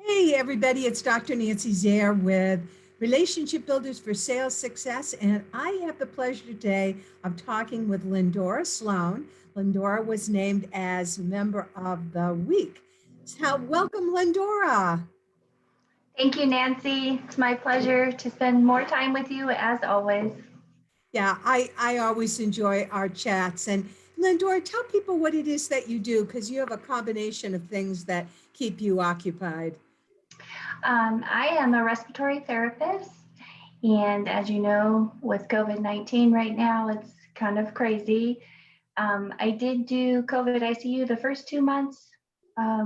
Hey, everybody, it's Dr. Nancy Zaire with Relationship Builders for Sales Success, and I have the pleasure today of talking with Lyndora Sloan. Lyndora was named as Member of the Week. So, welcome, Lyndora. Thank you, Nancy. It's my pleasure to spend more time with you as always. Yeah, I always enjoy our chats. And Lyndora, tell people what it is that you do, because you have a combination of things that keep you occupied. I am a respiratory therapist, and as you know, with COVID-19 right now, it's kind of crazy. I did do COVID ICU the first 2 months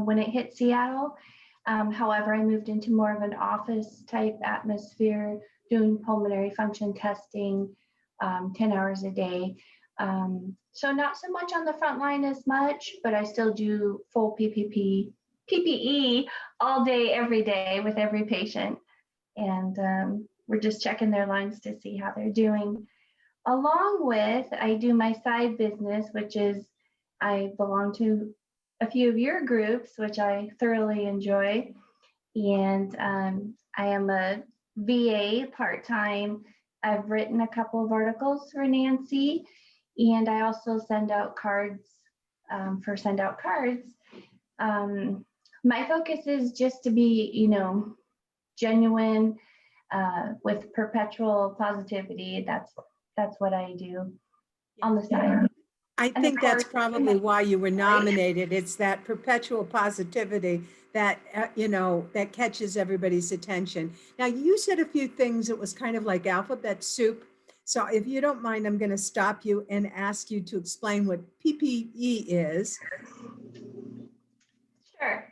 when it hit Seattle. However, I moved into more of an office type atmosphere, doing pulmonary function testing 10 hours a day. So not so much on the front line as much, but I still do full PPE all day, every day with every patient. And we're just checking their lines to see how they're doing. Along with, I do my side business, which is I belong to a few of your groups, which I thoroughly enjoy. And I am a VA part-time. I've written a couple of articles for Nancy, and I also send out cards for send out cards. My focus is just to be, genuine with perpetual positivity. That's what I do on the side. I think that's probably why you were nominated. It's that perpetual positivity that, that catches everybody's attention. Now, you said a few things that was kind of like alphabet soup. So if you don't mind, I'm going to stop you and ask you to explain what PPE is. Sure.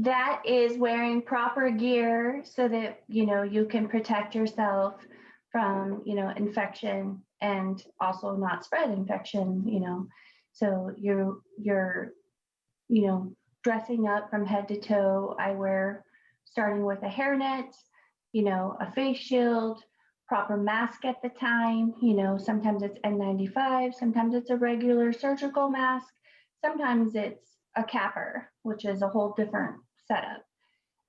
That is wearing proper gear so that, you can protect yourself from, infection and also not spread infection. So you're, dressing up from head to toe. I wear starting with a hairnet, a face shield, proper mask at the time. Sometimes it's N95, sometimes it's a regular surgical mask, sometimes it's a capper, which is a whole different setup.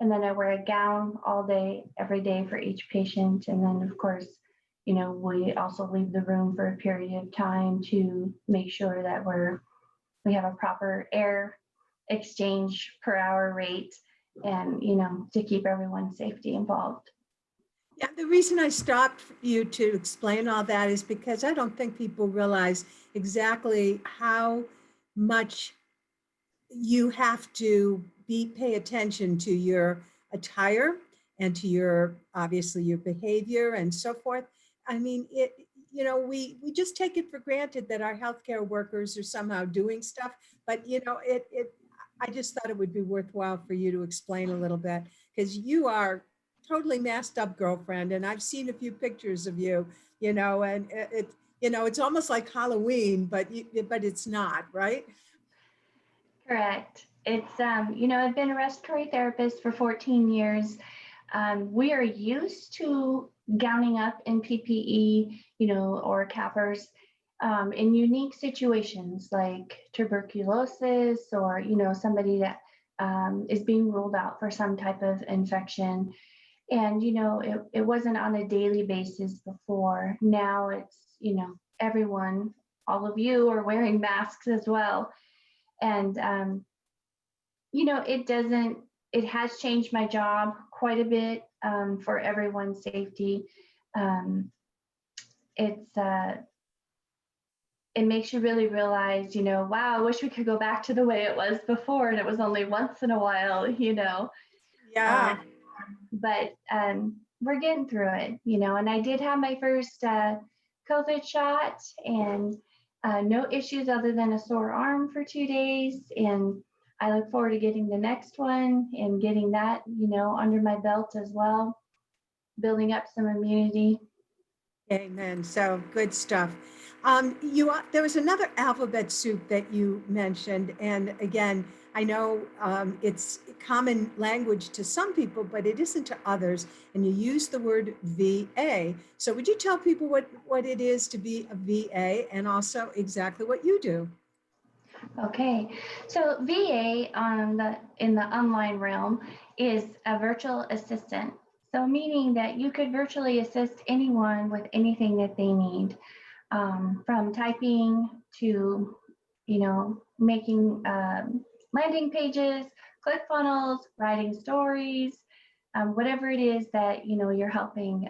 And then I wear a gown all day, every day for each patient. And then, of course, we also leave the room for a period of time to make sure that we have a proper air exchange per hour rate and, to keep everyone's safety involved. Yeah, the reason I stopped you to explain all that is because I don't think people realize exactly how much you have to pay attention to your attire and to your, obviously, your behavior and so forth. I mean, we just take it for granted that our healthcare workers are somehow doing stuff, but I just thought it would be worthwhile for you to explain a little bit, because you are totally masked up, girlfriend, and I've seen a few pictures of you, and it's almost like Halloween, but it's not, right? Correct. It's, I've been a respiratory therapist for 14 years. We are used to gowning up in PPE, or cappers in unique situations like tuberculosis or, somebody that is being ruled out for some type of infection. And, it wasn't on a daily basis before. Now it's, everyone, all of you are wearing masks as well. And, it has changed my job quite a bit for everyone's safety. It makes you really realize, wow, I wish we could go back to the way it was before and it was only once in a while, Yeah. But we're getting through it, and I did have my first COVID shot and no issues other than a sore arm for 2 days. And I look forward to getting the next one and getting that, under my belt as well, building up some immunity. Amen. So good stuff. There was another alphabet soup that you mentioned, and again, I know it's common language to some people, but it isn't to others. And you use the word VA. So would you tell people what it is to be a VA, and also exactly what you do? Okay, so VA in the online realm is a virtual assistant. So meaning that you could virtually assist anyone with anything that they need, from typing to, making landing pages, ClickFunnels, writing stories, whatever it is that, you're helping.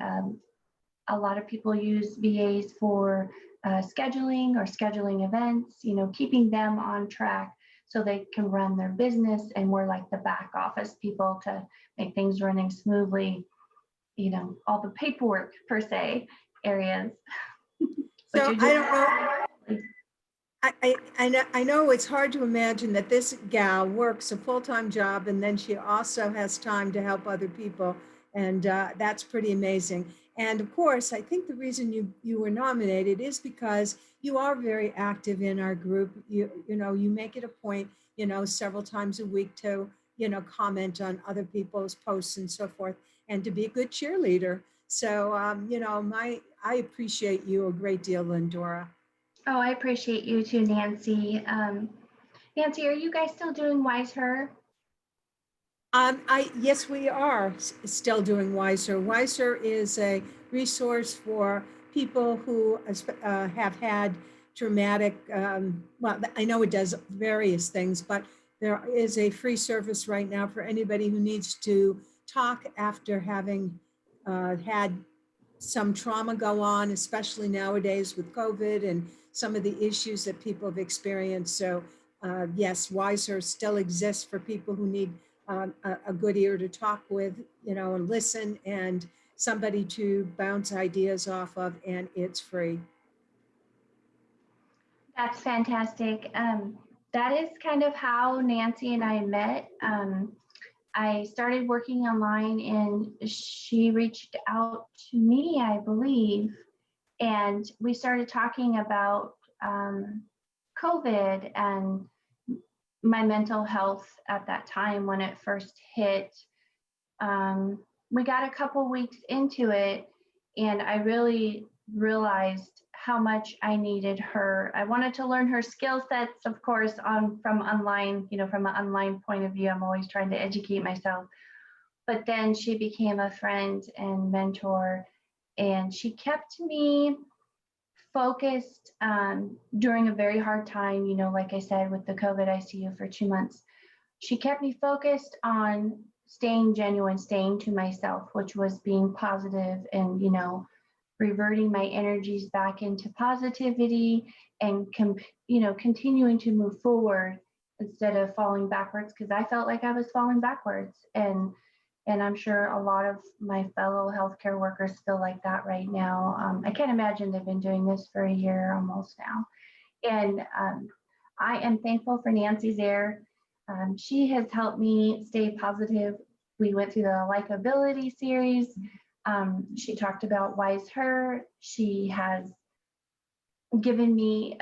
A lot of people use VAs for scheduling or scheduling events, keeping them on track so they can run their business, and we're like the back office people to make things running smoothly, all the paperwork per se areas. But So you I do. don't know. I know it's hard to imagine that this gal works a full-time job and then she also has time to help other people. And that's pretty amazing. And of course, I think the reason you were nominated is because you are very active in our group. You make it a point, several times a week to, comment on other people's posts and so forth, and to be a good cheerleader. So, I appreciate you a great deal, Lyndora. Oh, I appreciate you too, Nancy. Nancy, are you guys still doing Wise Her? Yes, we are still doing Wiser. Wiser is a resource for people who have had traumatic, well, I know it does various things, but there is a free service right now for anybody who needs to talk after having had some trauma go on, especially nowadays with COVID and some of the issues that people have experienced. So yes, Wiser still exists for people who need a good ear to talk with, and listen, and somebody to bounce ideas off of, and it's free. That's fantastic. That is kind of how Nancy and I met. I started working online and she reached out to me, I believe, and we started talking about COVID and my mental health at that time when it first hit. We got a couple weeks into it, and I really realized how much I needed her. I wanted to learn her skill sets, of course, from online, from an online point of view. I'm always trying to educate myself. But then she became a friend and mentor, and she kept me focused during a very hard time, like I said, with the COVID ICU for 2 months. She kept me focused on staying genuine, staying to myself, which was being positive and, reverting my energies back into positivity and, continuing to move forward instead of falling backwards, because I felt like I was falling backwards. And I'm sure a lot of my fellow healthcare workers feel like that right now. I can't imagine they've been doing this for a year almost now. And I am thankful for Nancy Zaire. She has helped me stay positive. We went through the likability series. She talked about Wise Her. She has given me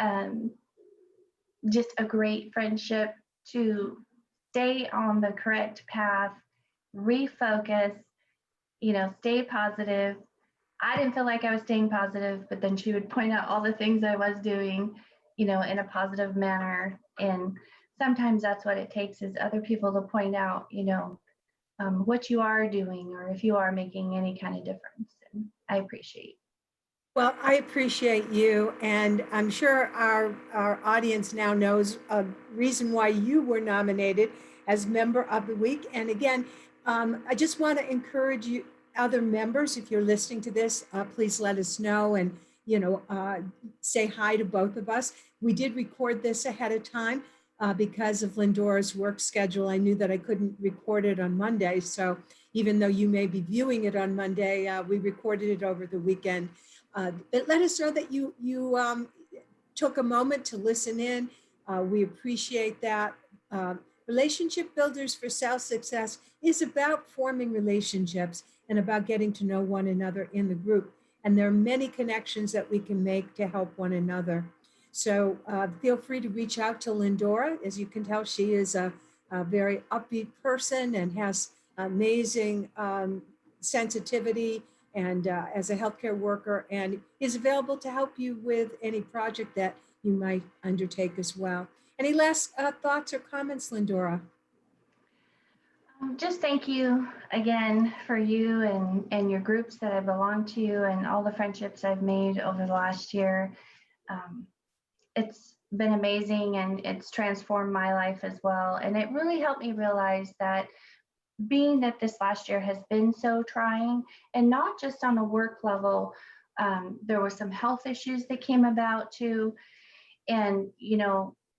just a great friendship to stay on the correct path, refocus, stay positive. I didn't feel like I was staying positive, but then she would point out all the things I was doing, in a positive manner. And sometimes that's what it takes, is other people to point out, what you are doing, or if you are making any kind of difference. And I appreciate. Well, I appreciate you, and I'm sure our audience now knows a reason why you were nominated as Member of the Week. And again, I just want to encourage you, other members, if you're listening to this, please let us know, and say hi to both of us. We did record this ahead of time because of Lindora's work schedule. I knew that I couldn't record it on Monday, so even though you may be viewing it on Monday, we recorded it over the weekend. But let us know that you took a moment to listen in. We appreciate that. Relationship Builders for Self-Success is about forming relationships and about getting to know one another in the group. And there are many connections that we can make to help one another. So feel free to reach out to Lyndora. As you can tell, she is a very upbeat person and has amazing sensitivity, and as a healthcare worker, and is available to help you with any project that you might undertake as well. Any last thoughts or comments, Lyndora? Just thank you again for you and your groups that I belong to and all the friendships I've made over the last year. Um, it's been amazing and it's transformed my life as well. And it really helped me realize that being that this last year has been so trying, and not just on a work level, there were some health issues that came about too. And,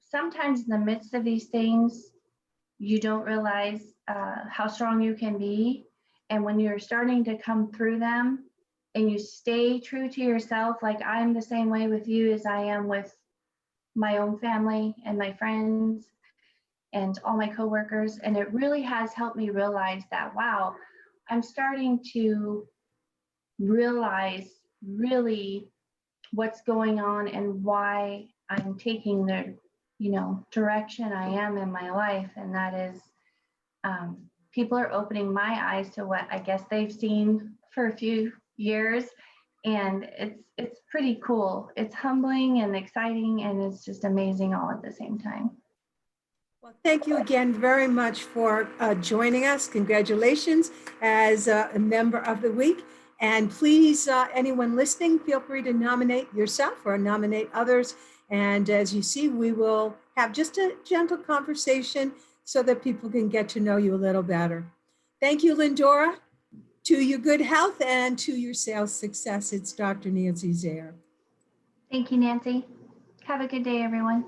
sometimes in the midst of these things, you don't realize how strong you can be. And when you're starting to come through them and you stay true to yourself, like I'm the same way with you as I am with my own family and my friends and all my coworkers. And it really has helped me realize that, wow, I'm starting to realize really what's going on and why I'm taking the, direction I am in my life. And that is people are opening my eyes to what I guess they've seen for a few years. And it's pretty cool. It's humbling and exciting, and it's just amazing all at the same time. Well, thank you again very much for joining us. Congratulations as a member of the week. And please, anyone listening, feel free to nominate yourself or nominate others. And as you see, we will have just a gentle conversation so that people can get to know you a little better. Thank you, Lyndora. To your good health and to your sales success. It's Dr. Nancy Zaire. Thank you, Nancy. Have a good day, everyone.